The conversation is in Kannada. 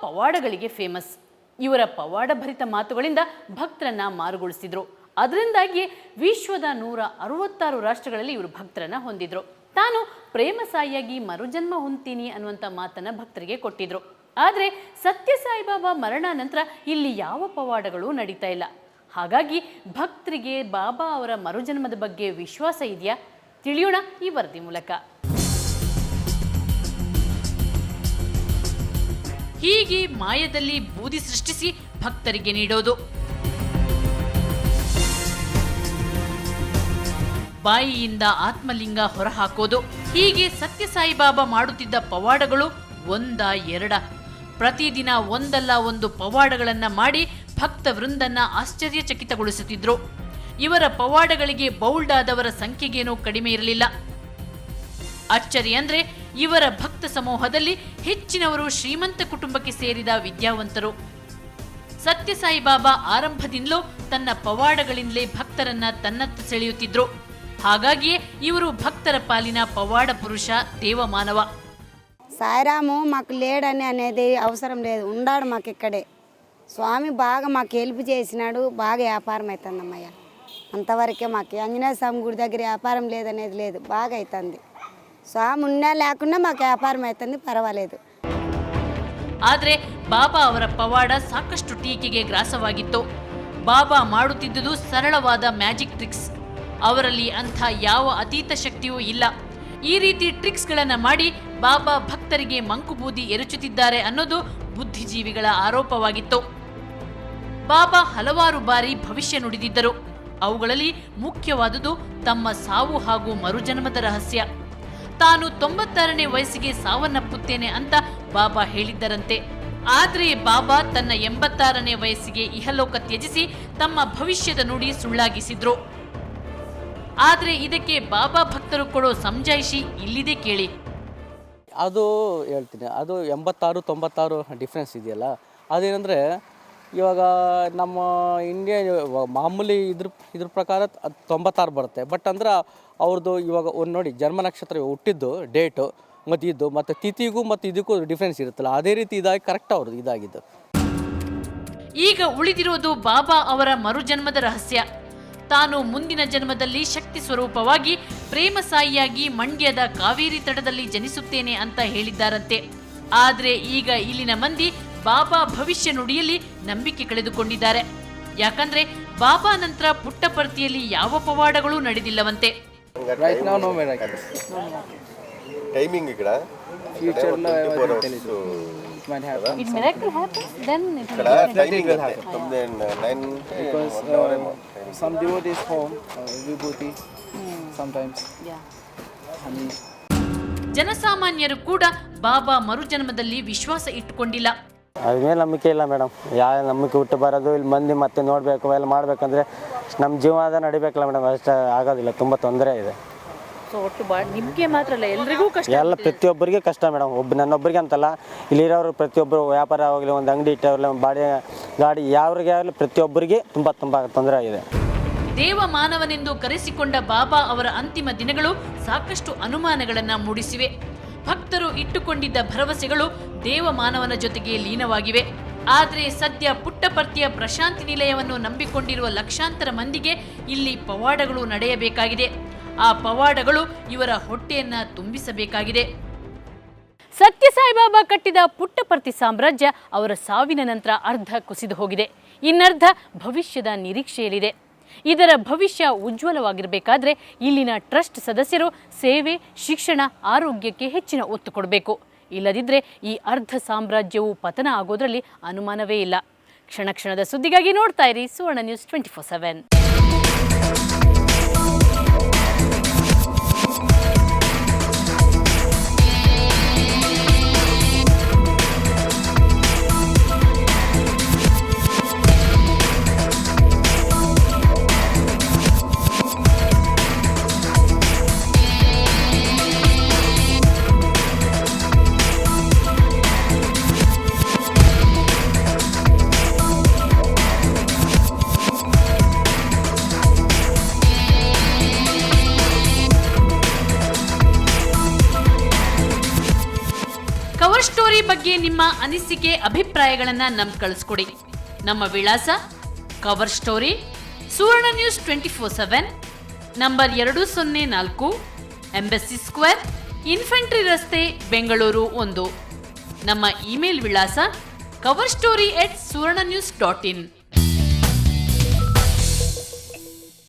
ಪವಾಡಗಳಿಗೆ ಫೇಮಸ್. ಇವರ ಪವಾಡಭರಿತ ಮಾತುಗಳಿಂದ ಭಕ್ತರನ್ನ ಮಾರುಗೊಳಿಸಿದ್ರು. ಅದರಿಂದಾಗಿ ವಿಶ್ವದ 166 ರಾಷ್ಟ್ರಗಳಲ್ಲಿ ಇವರು ಭಕ್ತರನ್ನ ಹೊಂದಿದ್ರು. ತಾನು ಪ್ರೇಮ ಸಾಯಿಯಾಗಿ ಮರುಜನ್ಮ ಹೊಂದ್ತೀನಿ ಅನ್ನುವಂಥ ಮಾತನ್ನ ಭಕ್ತರಿಗೆ ಕೊಟ್ಟಿದ್ರು. ಆದರೆ ಸತ್ಯ ಸಾಯಿಬಾಬಾ ಮರಣ ನಂತರ ಇಲ್ಲಿ ಯಾವ ಪವಾಡಗಳು ನಡೀತಾ ಇಲ್ಲ. ಹಾಗಾಗಿ ಭಕ್ತರಿಗೆ ಬಾಬಾ ಅವರ ಮರುಜನ್ಮದ ಬಗ್ಗೆ ವಿಶ್ವಾಸ ಇದೆಯಾ? ತಿಳಿಯೋಣ ಈ ವರದಿ ಮೂಲಕ. ಹೀಗೆ ಮಾಯದಲ್ಲಿ ಬೂದಿ ಸೃಷ್ಟಿಸಿ ಭಕ್ತರಿಗೆ ನೀಡೋದು, ಬಾಯಿಯಿಂದ ಆತ್ಮಲಿಂಗ ಹೊರಹಾಕೋದು, ಹೀಗೆ ಸತ್ಯ ಸಾಯಿಬಾಬಾ ಮಾಡುತ್ತಿದ್ದ ಪವಾಡಗಳು ಒಂದ ಎರಡ, ಪ್ರತಿದಿನ ಒಂದಲ್ಲ ಒಂದು ಪವಾಡಗಳನ್ನ ಮಾಡಿ ಭಕ್ತ ವೃಂದನ್ನ ಆಶ್ಚರ್ಯಚಕಿತಗೊಳಿಸುತ್ತಿದ್ರು. ಇವರ ಪವಾಡಗಳಿಗೆ ಬೌಲ್ಡ್ ಆದವರ ಸಂಖ್ಯೆಗೇನೂ ಕಡಿಮೆ ಇರಲಿಲ್ಲ. ಅಚ್ಚರಿ ಅಂದ್ರೆ ಇವರ ಭಕ್ತ ಸಮೂಹದಲ್ಲಿ ಹೆಚ್ಚಿನವರು ಶ್ರೀಮಂತ ಕುಟುಂಬಕ್ಕೆ ಸೇರಿದ ವಿದ್ಯಾವಂತರು. ಸತ್ಯ ಸಾಯಿಬಾಬಾ ಆರಂಭದಿಂದಲೂ ತನ್ನ ಪವಾಡಗಳಿಂದಲೇ ಭಕ್ತರನ್ನ ತನ್ನತ್ತ ಸೆಳೆಯುತ್ತಿದ್ರು. ಹಾಗಾಗಿಯೇ ఇవరు భక్తర పాలిన పవాడ పురుష దేవమానవ. సాయిరాము మాకు లేడని అనేది అవసరం లేదు, ఉన్నాడు మాకు ఇక్కడే. స్వామి బాగా మాకు హెల్ప్ చేసినాడు, బాగా వ్యాపారం అవుతుందమ్మయ్య. అంతవరకే మాకు ఆంజనేయ స్వామి గుడి దగ్గర వ్యాపారం లేదనేది లేదు, బాగా అవుతుంది. స్వామి ఉన్నా లేకున్నా మాకు వ్యాపారం అవుతుంది, పర్వాలేదు. ಆದರೆ ಬಾಬಾ ಅವರ ಪವಾಡ ಸಾಕಷ್ಟು ಟೀಕೆಗೆ ಗ್ರಾಸವಾಗಿತ್ತು. ಬಾಬಾ ಮಾಡುತ್ತಿದ್ದುದು ಸರಳವಾದ ಮ್ಯಾಜಿಕ್ ಟ್ರಿಕ್ಸ್. ಅವರಲ್ಲಿ ಅಂಥ ಯಾವ ಅತೀತ ಶಕ್ತಿಯೂ ಇಲ್ಲ. ಈ ರೀತಿ ಟ್ರಿಕ್ಸ್ಗಳನ್ನು ಮಾಡಿ ಬಾಬಾ ಭಕ್ತರಿಗೆ ಮಂಕುಬೂದಿ ಎರಚುತ್ತಿದ್ದಾರೆ ಅನ್ನೋದು ಬುದ್ಧಿಜೀವಿಗಳ ಆರೋಪವಾಗಿತ್ತು. ಬಾಬಾ ಹಲವಾರು ಬಾರಿ ಭವಿಷ್ಯ ನುಡಿದಿದ್ದರು. ಅವುಗಳಲ್ಲಿ ಮುಖ್ಯವಾದುದು ತಮ್ಮ ಸಾವು ಹಾಗೂ ಮರುಜನ್ಮದ ರಹಸ್ಯ. ತಾನು 96ನೇ ವಯಸ್ಸಿಗೆ ಸಾವನ್ನಪ್ಪುತ್ತೇನೆ ಅಂತ ಬಾಬಾ ಹೇಳಿದ್ದರಂತೆ. ಆದರೆ ಬಾಬಾ ತನ್ನ 86ನೇ ವಯಸ್ಸಿಗೆ ಇಹಲೋಕ ತ್ಯಜಿಸಿ ತಮ್ಮ ಭವಿಷ್ಯದ ನುಡಿ ಸುಳ್ಳಾಗಿಸಿದ್ರು. ಆದರೆ ಇದಕ್ಕೆ ಬಾಬಾ ಭಕ್ತರು ಕೊಡೋ ಸಮಜಾಯಿಷಿ ಇಲ್ಲಿದೆ ಕೇಳಿ. ಅದು ಹೇಳ್ತೀನಿ, ಅದು 86-96 ಡಿಫ್ರೆನ್ಸ್ ಇದೆಯಲ್ಲ, ಅದೇನೆಂದರೆ ಇವಾಗ ನಮ್ಮ ಇಂಡಿಯಾ ಮಾಮೂಲಿ ಇದ್ರ ಪ್ರಕಾರ 96 ಬರುತ್ತೆ. ಬಟ್ ಅಂದ್ರೆ ಅವ್ರದ್ದು ಇವಾಗ ಒಂದು ನೋಡಿ, ಜನ್ಮ ನಕ್ಷತ್ರ ಹುಟ್ಟಿದ್ದು ಡೇಟು ಮತ್ತು ಇದು ಮತ್ತು ತಿಥಿಗೂ ಮತ್ತು ಇದಕ್ಕೂ ಡಿಫ್ರೆನ್ಸ್ ಇರುತ್ತಲ್ಲ, ಅದೇ ರೀತಿ ಇದಾಗಿ ಕರೆಕ್ಟ್ ಅವ್ರದ್ದು ಇದಾಗಿದ್ದು. ಈಗ ಉಳಿದಿರೋದು ಬಾಬಾ ಅವರ ಮರುಜನ್ಮದ ರಹಸ್ಯ. ತಾನು ಮುಂದಿನ ಜನ್ಮದಲ್ಲಿ ಶಕ್ತಿ ಸ್ವರೂಪವಾಗಿ ಪ್ರೇಮ ಸಾಯಿಯಾಗಿ ಮಂಡ್ಯದ ಕಾವೇರಿ ತಟದಲ್ಲಿ ಜನಿಸುತ್ತೇನೆ ಅಂತ ಹೇಳಿದ್ದಾರಂತೆ. ಆದರೆ ಈಗ ಇಲ್ಲಿನ ಮಂದಿ ಬಾಬಾ ಭವಿಷ್ಯ ನುಡಿಯಲ್ಲಿ ನಂಬಿಕೆ ಕಳೆದುಕೊಂಡಿದ್ದಾರೆ. ಯಾಕಂದ್ರೆ ಬಾಬಾ ನಂತರ ಪುಟ್ಟಪರ್ತಿಯಲ್ಲಿ ಯಾವ ಪವಾಡಗಳೂ ನಡೆದಿಲ್ಲವಂತೆ. might happen. If miracle happens, then it will happen. Because some devotees home, vibhuti, sometimes. Yeah. Honey. ಜನಸಾಮಾನ್ಯರು ಕೂಡ ಬಾಬಾ ಮರುಜನ್ಮದಲ್ಲಿ ವಿಶ್ವಾಸ ಇಟ್ಟುಕೊಂಡಿಲ್ಲ. ಅದ್ರ ಮೇಲೆ ನಂಬಿಕೆ ಇಲ್ಲ ಮೇಡಮ್. ಯಾವ ನಂಬಿಕೆ ಹುಟ್ಟು ಬರೋದು, ಇಲ್ಲಿ ಮಂದಿ ಮತ್ತೆ ನೋಡಬೇಕು ಎಲ್ಲ ಮಾಡಬೇಕಂದ್ರೆ ನಮ್ಮ ಜೀವನ ನಡಿಬೇಕಲ್ಲ ಮೇಡಮ್, ಅಷ್ಟು ಆಗೋದಿಲ್ಲ, ತುಂಬ ತೊಂದರೆ ಇದೆ. ಒಟ್ಟು ನಿಮಗೆ ಮಾತ್ರ ಅಲ್ಲ, ಎಲ್ರಿಗೂ ಕಷ್ಟ, ಎಲ್ಲ ಪ್ರತಿಯೊಬ್ಬರಿಗೆ ಕಷ್ಟ ಮೇಡಮ್. ನನ್ನೊಬ್ಬರಿಗೆ ಅಂತಲ್ಲ, ಇಲ್ಲಿರೋರು ಪ್ರತಿಯೊಬ್ಬರು ವ್ಯಾಪಾರ ಆಗಲಿ, ಒಂದು ಅಂಗಡಿ ಇಟ್ಟವ್ರಲ್ಲ, ಬಾಡಿ ಗಾಡಿ ಯಾವ್ರಿಗೆ ಆಗಲಿ ಪ್ರತಿಯೊಬ್ಬರಿಗೆ ತುಂಬ ತೊಂದರೆ ಆಗಿದೆ. ದೇವ ಮಾನವನೆಂದು ಕರೆಸಿಕೊಂಡ ಬಾಬಾ ಅವರ ಅಂತಿಮ ದಿನಗಳು ಸಾಕಷ್ಟು ಅನುಮಾನಗಳನ್ನು ಮೂಡಿಸಿವೆ. ಭಕ್ತರು ಇಟ್ಟುಕೊಂಡಿದ್ದ ಭರವಸೆಗಳು ದೇವ ಮಾನವನ ಜೊತೆಗೆ ಲೀನವಾಗಿವೆ. ಆದರೆ ಸದ್ಯ ಪುಟ್ಟಪರ್ತಿಯ ಪ್ರಶಾಂತಿ ನಿಲಯವನ್ನು ನಂಬಿಕೊಂಡಿರುವ ಲಕ್ಷಾಂತರ ಮಂದಿಗೆ ಇಲ್ಲಿ ಪವಾಡಗಳು ನಡೆಯಬೇಕಾಗಿದೆ. ಆ ಪವಾಡಗಳು ಇವರ ಹೊಟ್ಟೆಯನ್ನ ತುಂಬಿಸಬೇಕಾಗಿದೆ. ಸತ್ಯ ಸಾಯಿಬಾಬಾ ಕಟ್ಟಿದ ಪುಟ್ಟಪರ್ತಿ ಸಾಮ್ರಾಜ್ಯ ಅವರ ಸಾವಿನ ನಂತರ ಅರ್ಧ ಕುಸಿದು ಹೋಗಿದೆ. ಇನ್ನರ್ಧ ಭವಿಷ್ಯದ ನಿರೀಕ್ಷೆಯಲ್ಲಿದೆ. ಇದರ ಭವಿಷ್ಯ ಉಜ್ವಲವಾಗಿರಬೇಕಾದ್ರೆ ಇಲ್ಲಿನ ಟ್ರಸ್ಟ್ ಸದಸ್ಯರು ಸೇವೆ, ಶಿಕ್ಷಣ, ಆರೋಗ್ಯಕ್ಕೆ ಹೆಚ್ಚಿನ ಒತ್ತು ಕೊಡಬೇಕು. ಇಲ್ಲದಿದ್ದರೆ ಈ ಅರ್ಧ ಸಾಮ್ರಾಜ್ಯವು ಪತನ ಆಗೋದ್ರಲ್ಲಿ ಅನುಮಾನವೇ ಇಲ್ಲ. ಕ್ಷಣ ಕ್ಷಣದ ಸುದ್ದಿಗಾಗಿ ನೋಡ್ತಾ ಇರಿ ಸುವರ್ಣ ನ್ಯೂಸ್ 24/7. ಸ್ಟೋರಿ ಬಗ್ಗೆ ನಿಮ್ಮ ಅನಿಸಿಕೆ ಅಭಿಪ್ರಾಯಗಳನ್ನು ನಮ್ಗೆ ಕಳಿಸ್ಕೊಡಿ. ನಮ್ಮ ವಿಳಾಸ cover story, Suvarna News 24/7, number 204, Embassy Square, Infantry ರಸ್ತೆ, ಬೆಂಗಳೂರು 1. ನಮ್ಮ ಇಮೇಲ್ ವಿಳಾಸ coverstory@suvarnanews.in.